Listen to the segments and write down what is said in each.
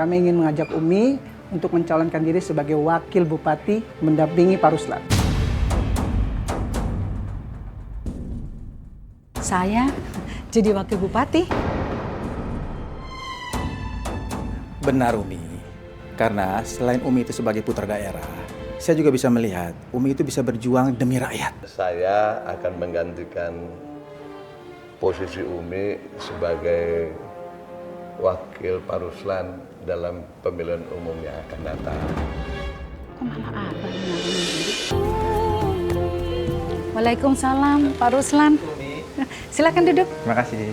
kami ingin mengajak Umi untuk mencalonkan diri sebagai wakil bupati mendampingi Pak Ruslan. Saya jadi wakil bupati? Benar Umi, karena selain Umi itu sebagai putra daerah, saya juga bisa melihat Umi itu bisa berjuang demi rakyat. Saya akan menggantikan posisi Umi sebagai wakil Pak Ruslan dalam pemilihan umum yang akan datang. Kok malah abang yang ngomong diri? Waalaikumsalam, Pak Ruslan. Silakan duduk. Terima kasih.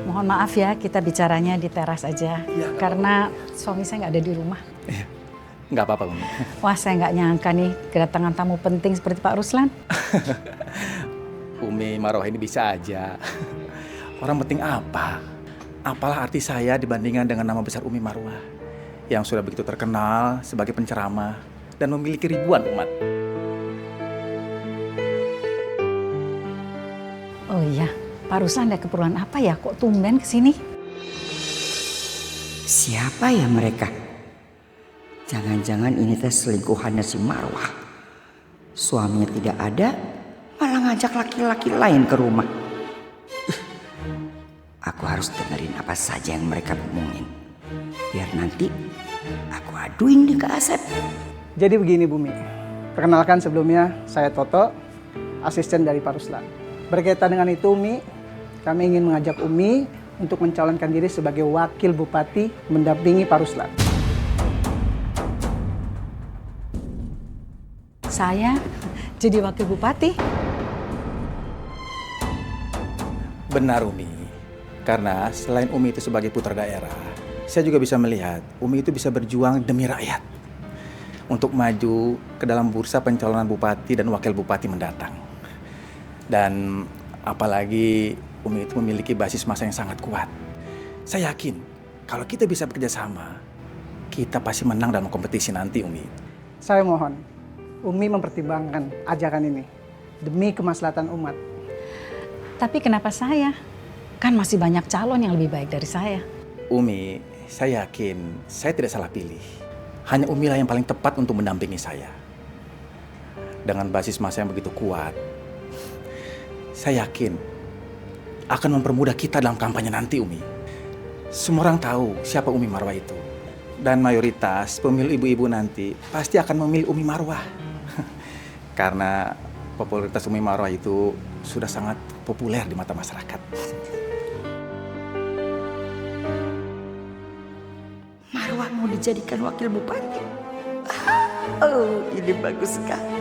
Mohon maaf ya, kita bicaranya di teras aja. Karena suami saya nggak ada di rumah. Nggak apa-apa Umi. Wah, saya nggak nyangka nih kedatangan tamu penting seperti Pak Ruslan. Umi Marwah ini bisa aja. Orang penting apa? Apalah arti saya dibandingkan dengan nama besar Umi Marwah yang sudah begitu terkenal sebagai penceramah dan memiliki ribuan umat. Oh iya, Pak Ruslan ada keperluan apa ya? Kok tumben kesini? Siapa ya mereka? Jangan-jangan ini teh selingkuhannya si Marwah. Suaminya tidak ada, malah ngajak laki-laki lain ke rumah. Aku harus dengerin apa saja yang mereka ngomongin. Biar nanti aku aduin dia ke Asep. Jadi begini Bumi, perkenalkan sebelumnya saya Toto, asisten dari Pak Ruslan. Berkaitan dengan itu Umi, kami ingin mengajak Umi untuk mencalonkan diri sebagai wakil bupati mendampingi Pak Ruslan. Saya jadi wakil bupati? Benar Umi, karena selain Umi itu sebagai putra daerah, saya juga bisa melihat Umi itu bisa berjuang demi rakyat untuk maju ke dalam bursa pencalonan bupati dan wakil bupati mendatang. Dan apalagi Umi itu memiliki basis massa yang sangat kuat. Saya yakin kalau kita bisa bekerja sama, kita pasti menang dalam kompetisi nanti Umi. Saya mohon, Umi mempertimbangkan ajakan ini demi kemaslahatan umat. Tapi kenapa saya? Kan masih banyak calon yang lebih baik dari saya. Umi, saya yakin saya tidak salah pilih. Hanya Umi lah yang paling tepat untuk mendampingi saya. Dengan basis massa yang begitu kuat, saya yakin akan mempermudah kita dalam kampanye nanti Umi. Semua orang tahu siapa Umi Marwah itu. Dan mayoritas pemilih ibu-ibu nanti pasti akan memilih Umi Marwah. Karena popularitas Umi Marwah itu sudah sangat populer di mata masyarakat. Marwah mau dijadikan wakil bupati. Oh, ini bagus sekali.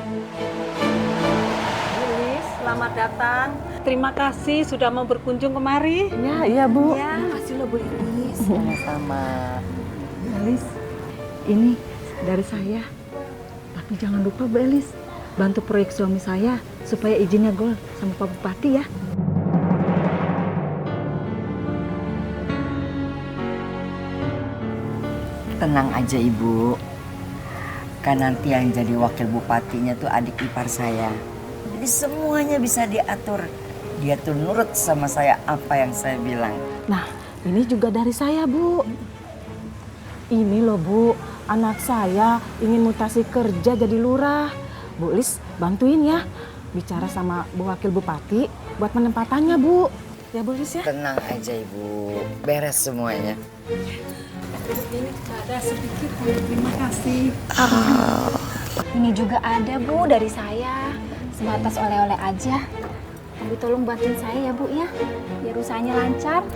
Lilis, selamat datang. Terima kasih sudah mau berkunjung kemari. Iya Bu. Ya, makasih loh Bu Lilis. Sama-sama. Elis, ini dari saya. Tapi jangan lupa Bu Elis, bantu proyek suami saya supaya izinnya gol sama Pak Bupati ya. Tenang aja Ibu. Kan nanti yang jadi wakil bupatinya tuh adik ipar saya. Jadi semuanya bisa diatur. Dia tuh nurut sama saya apa yang saya bilang. Nah, ini juga dari saya Bu. Ini loh Bu, anak saya ingin mutasi kerja jadi lurah. Bu Lis, bantuin ya. Bicara sama Bu Wakil Bupati buat penempatannya Bu. Ya Bu Lis ya. Tenang aja Ibu. Beres semuanya. Ini ada sedikit Bu, terima kasih. Ini juga ada Bu dari saya, sebatas oleh-oleh aja. Ibu tolong bantuin saya ya Bu ya, biar usahanya lancar.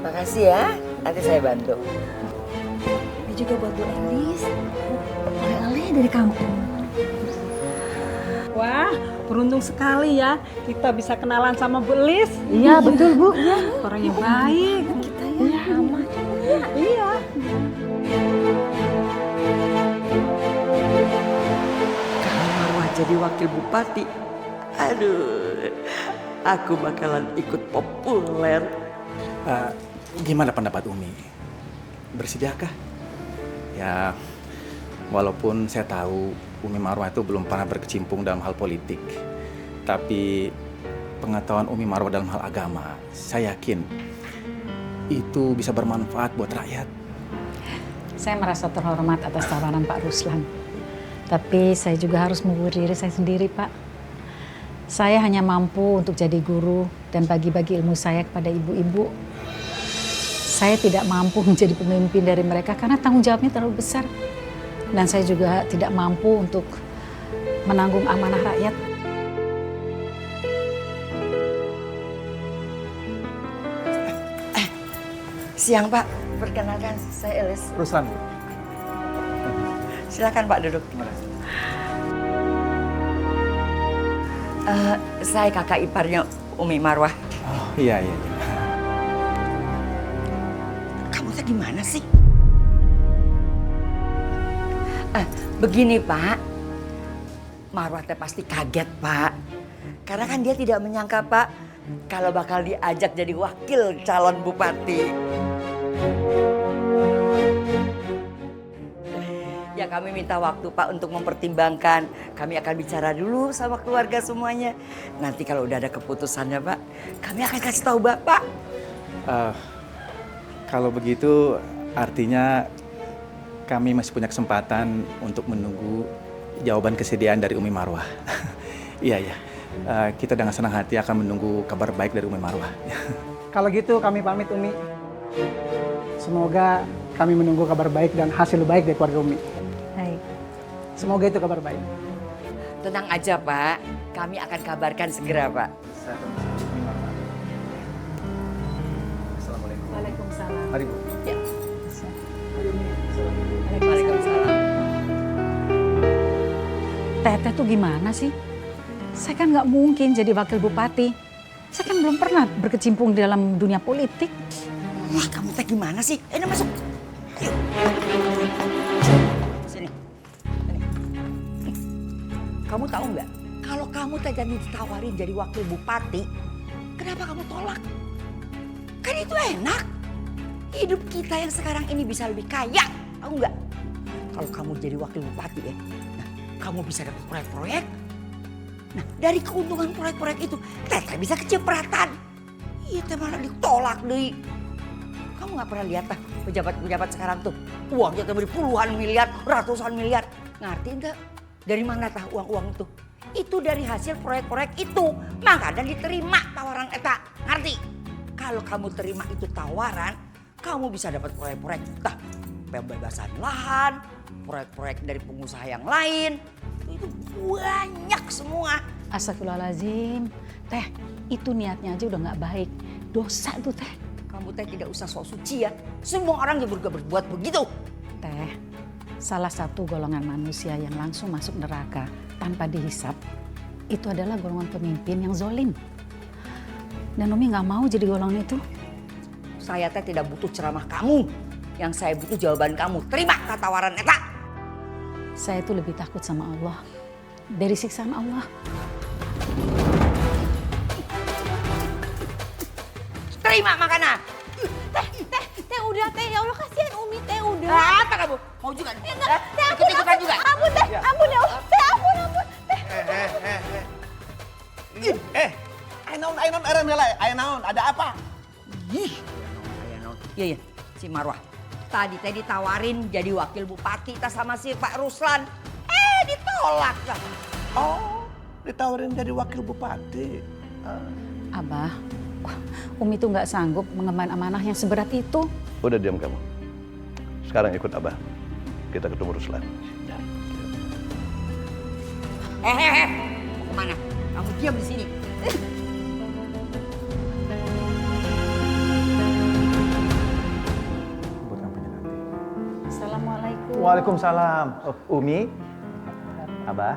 Makasih ya, nanti saya bantu. Ini juga buat Bu Elis, oleh-oleh dari kampung. Wah, beruntung sekali ya kita bisa kenalan sama Bu Lis. Iya betul Bu. Orang yang baik. Kita ya, ramah. Iya. Kalau Marwah jadi wakil bupati, aduh, aku bakalan ikut populer. Gimana pendapat Umi? Bersediakah? Ya, walaupun saya tahu Umi Marwah itu belum pernah berkecimpung dalam hal politik, tapi pengetahuan Umi Marwah dalam hal agama, saya yakin itu bisa bermanfaat buat rakyat. Saya merasa terhormat atas tawaran Pak Ruslan. Tapi saya juga harus mengubur diri saya sendiri, Pak. Saya hanya mampu untuk jadi guru dan bagi-bagi ilmu saya kepada ibu-ibu. Saya tidak mampu menjadi pemimpin dari mereka karena tanggung jawabnya terlalu besar. Dan saya juga tidak mampu untuk menanggung amanah rakyat. Siang Pak, perkenalkan saya Elis. Ruslan, Bu. Silakan Pak duduk. Saya kakak iparnya Umi Marwah. Oh, iya. Kamu teh gimana sih? Begini Pak, Marwah teh pasti kaget Pak. Karena kan dia tidak menyangka Pak kalau bakal diajak jadi wakil calon bupati. Ya kami minta waktu Pak untuk mempertimbangkan. Kami akan bicara dulu sama keluarga semuanya. Nanti kalau udah ada keputusannya Pak, kami akan kasih tahu Bapak. Kalau begitu artinya kami masih punya kesempatan untuk menunggu jawaban kesediaan dari Umi Marwah. Iya. Kita dengan senang hati akan menunggu kabar baik dari Umi Marwah. Kalau gitu kami pamit Umi. Semoga kami menunggu kabar baik dan hasil baik dari keluarga Umi. Baik. Semoga itu kabar baik. Tenang aja Pak, kami akan kabarkan segera Pak. Assalamualaikum. Waalaikumsalam. Mari, Bu. Ya. Waalaikumsalam. Teteh tuh gimana sih? Saya kan nggak mungkin jadi wakil bupati. Saya kan belum pernah berkecimpung di dalam dunia politik. Wah, kamu teh gimana sih? Ini masuk. Ayo. Sini. Kamu tahu nggak? Kalau kamu teh jadi ditawarin jadi wakil bupati, kenapa kamu tolak? Kan itu enak. Hidup kita yang sekarang ini bisa lebih kaya, tahu nggak? Kalau kamu jadi wakil bupati ya, nah, kamu bisa dapat proyek-proyek. Nah, dari keuntungan proyek-proyek itu, teteh bisa kecipratan. Iya, teh malah ditolak deh. Kamu nggak pernah lihat pejabat-pejabat sekarang tuh uangnya tuh puluhan miliar, ratusan miliar. Ngerti enggak? Dari mana tah uang-uang itu? Itu dari hasil proyek-proyek itu. Makanya diterima tawaran eta. Ngerti? Kalau kamu terima itu tawaran, kamu bisa dapat proyek-proyek. Tah, pembebasan lahan, proyek-proyek dari pengusaha yang lain. Itu banyak semua. Astagfirullahaladzim. Teh, itu niatnya aja udah nggak baik. Dosa tuh Teh. Kamu teh tidak usah sok suci ya. Semua orang juga berbuat begitu. Teh, salah satu golongan manusia yang langsung masuk neraka tanpa dihisap, itu adalah golongan pemimpin yang zolim. Dan Umi nggak mau jadi golongan itu. Saya teh tidak butuh ceramah kamu. Yang saya butuh jawaban kamu. Terima tawaran eta. Saya itu lebih takut sama Allah dari siksaan Allah. Terima makanan. Teh udah teh, ya Allah kasihan Umi teh udah. Apa kamu? Mau juga? Ya enggak, teh ampun, Ikut-ikutan juga? ampun teh, ampun ya Allah, teh ampun. Teh. Ayo naon erem ayo naon, ada apa? Iya, si Marwah. Tadi teh ditawarin jadi wakil bupati tas sama si Pak Ruslan. Ditolak lah. Oh, ditawarin jadi wakil bupati. Abah, Umi tuh nggak sanggup mengemban amanah yang seberat itu. Udah diam kamu. Sekarang ikut Abah. Kita ketemu Ruslan. Mau kemana? Kamu diam di sini. Buat kampanye nanti. Assalamualaikum. Waalaikumsalam. Oh, Umi, Abah.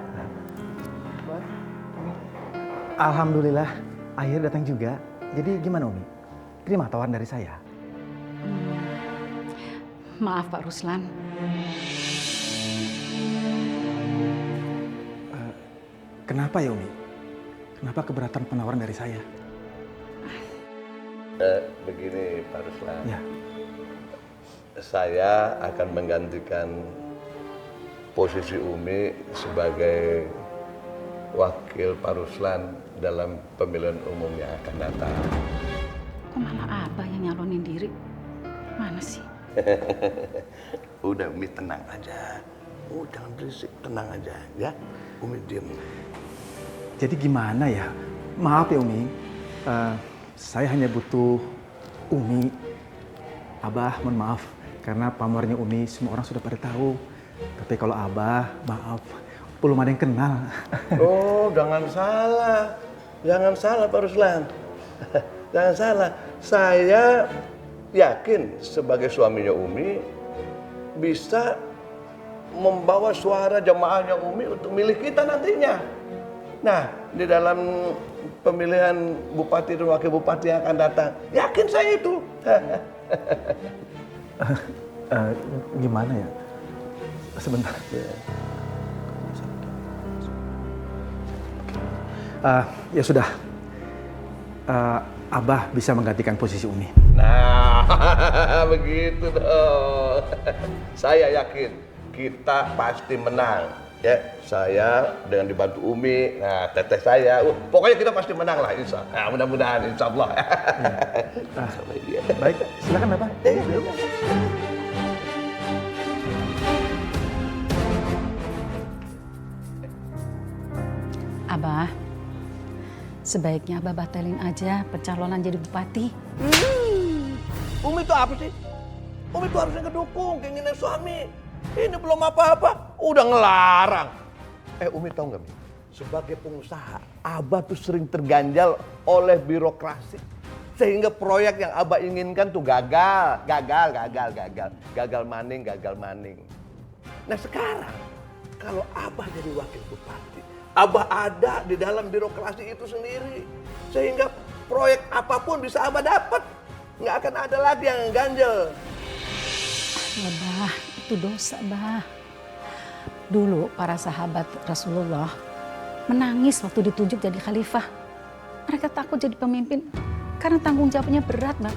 Alhamdulillah, akhir datang juga. Jadi gimana Umi? Terima tawaran dari saya. Maaf Pak Ruslan. Kenapa ya Umi? Kenapa keberatan penawaran dari saya? Begini Pak Ruslan. Ya. Saya akan menggantikan posisi Umi sebagai wakil Pak Ruslan dalam pemilihan umum yang akan datang. Kok malah Abah yang nyalonin diri? Mana sih? Udah Umi tenang aja. Jangan berisik, tenang aja ya. Umi diem. Jadi gimana ya? Maaf ya Umi, saya hanya butuh Umi. Abah, mohon maaf. Karena pamornya Umi semua orang sudah pada tahu. Tapi kalau Abah, maaf, belum ada yang kenal. Oh, jangan salah. Jangan salah Pak Ruslan. Jangan salah. Saya yakin sebagai suaminya Umi bisa membawa suara jamaahnya Umi untuk milih kita nantinya. Nah, di dalam pemilihan bupati dan wakil bupati yang akan datang, yakin saya itu. Gimana ya? Sebentar. Ya sudah. Abah bisa menggantikan posisi Umi. Nah, begitu dong. Saya yakin kita pasti menang. Ya, saya dengan dibantu Umi, nah teteh saya, pokoknya kita pasti menang lah, insya. Nah, mudah-mudahan, insya Allah. Baik, silakan Bapak. Abah, sebaiknya Abah batalin aja pencalonan jadi bupati. Umi itu apa sih? Umi itu harusnya ngedukung keinginan suami. Ini belum apa-apa, udah ngelarang. Umi tahu nggak, Mi? Sebagai pengusaha, Abah tuh sering terganjal oleh birokrasi. Sehingga proyek yang Abah inginkan tuh gagal maning. Nah sekarang, kalau Abah jadi wakil bupati, Abah ada di dalam birokrasi itu sendiri. Sehingga proyek apapun bisa Abah dapat. Nggak akan ada lagi yang ganjel. Ya Bah, itu dosa Bah. Dulu para sahabat Rasulullah menangis waktu ditunjuk jadi khalifah. Mereka takut jadi pemimpin karena tanggung jawabnya berat, Bah.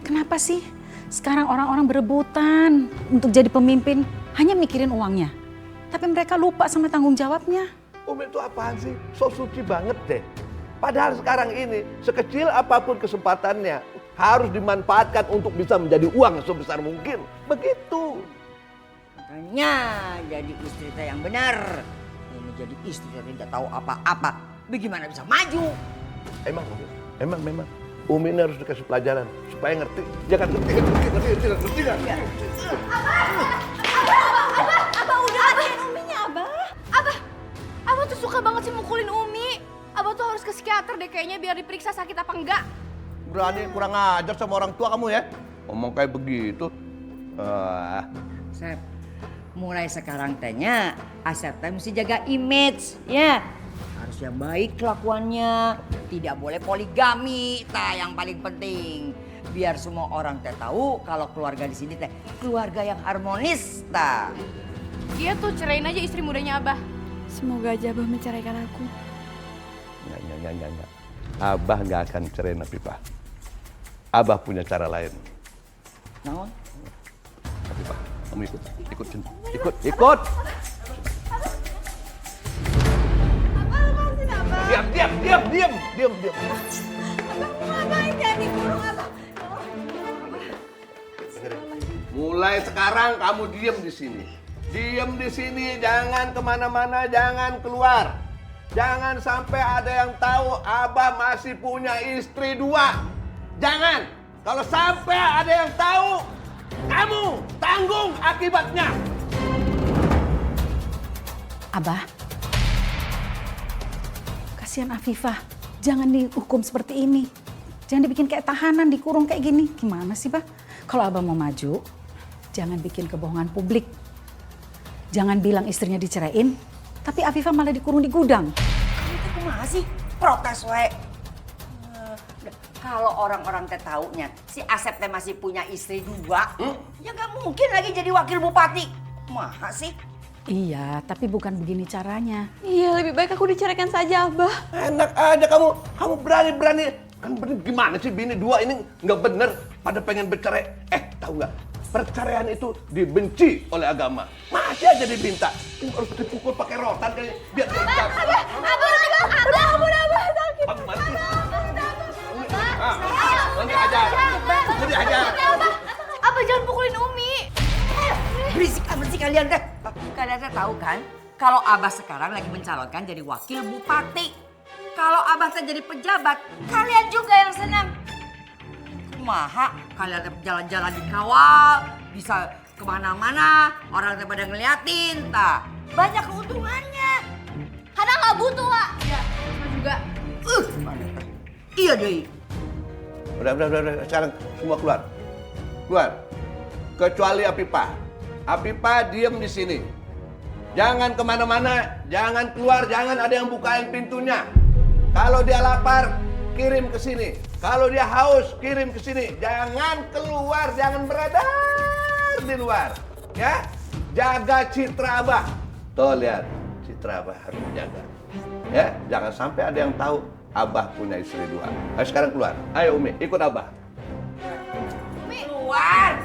Kenapa sih sekarang orang-orang berebutan untuk jadi pemimpin hanya mikirin uangnya? Tapi mereka lupa sama tanggung jawabnya. Umi itu apaan sih? So suci banget deh. Padahal sekarang ini sekecil apapun kesempatannya harus dimanfaatkan untuk bisa menjadi uang sebesar mungkin. Begitu. Makanya jadi istri yang benar. Ini jadi istri yang tidak tahu apa-apa. Bagaimana bisa maju? Memang. Umi ini harus dikasih pelajaran supaya ngerti. Jangan ngerti kan? Abah udah ajarin Uminya, Abah. Abah tuh suka banget sih mukulin Umi. Abah tuh harus ke psikiater deh kayaknya biar diperiksa sakit apa enggak. Berani kurang ajar sama orang tua kamu ya? Ngomong kayak begitu. Sep, mulai sekarang tanya, Asep teh mesti jaga image, ya. Harus yang baik kelakuannya, tidak boleh poligami, yang paling penting. Biar semua orang teh tahu kalau keluarga di sini teh keluarga yang harmonis, Dia tuh cerain aja istri mudanya Abah. Semoga aja Abah menceraikan aku. Enggak. Abah nggak akan cerai Nafifah. Abah punya cara lain. Naon? Nafifah, kamu ikut. Diam. Ngapain jadi kurung Abah? Mulai sekarang kamu diam di sini. Diam di sini, jangan kemana-mana, jangan keluar. Jangan sampai ada yang tahu Abah masih punya istri 2. Jangan. Kalau sampai ada yang tahu, kamu tanggung akibatnya. Abah, kasihan Afifah. Jangan dihukum seperti ini. Jangan dibikin kayak tahanan, dikurung kayak gini. Gimana sih, Bah? Kalau Abah mau maju, jangan bikin kebohongan publik. Jangan bilang istrinya diceraiin, tapi Afifah malah dikurung di gudang. Kamu tuh masih protes, we. Kalau orang-orang teh taunya si Asep teh masih punya istri 2, ya gak mungkin lagi jadi wakil bupati. Masa sih? Iya, tapi bukan begini caranya. Iya, lebih baik aku diceraikan saja, Abah. Enak aja kamu berani. Kan bener gimana sih bini 2 ini nggak bener pada pengen bercerai. Tahu nggak? Perceraian itu dibenci oleh agama. Masih aja diminta. Harus dipukul pakai rotan kali biar dia Abah, sakit. Abah mati. Mau diajar. Mau diajar. Abah jangan pukulin Umi. Berisik amat sih kalian teh. Kalian teh tahu kan? Kalau Abah sekarang lagi mencalonkan jadi wakil bupati. Kalau Abah teh jadi pejabat, kalian juga yang senang. Kumaha kalian teh jalan-jalan dikawal, bisa kemana-mana, orang teh pada ngeliatin, tak? Banyak keuntungannya. Hana nggak butuh, Wak. Ya, saya juga. Iya deh. Udah. Sekarang semua keluar. Keluar. Kecuali Apipah. Apipah diam di sini. Jangan kemana-mana, jangan keluar, jangan ada yang bukain pintunya. Kalau dia lapar, kirim ke sini. Kalau dia haus, kirim ke sini. Jangan keluar, jangan beredar di luar. Ya, jaga citra Abah. Tuh lihat, citra Abah harus dijaga. Ya, jangan sampai ada yang tahu Abah punya istri dua. Ayo sekarang keluar. Ayo Umi, ikut Abah. Keluar.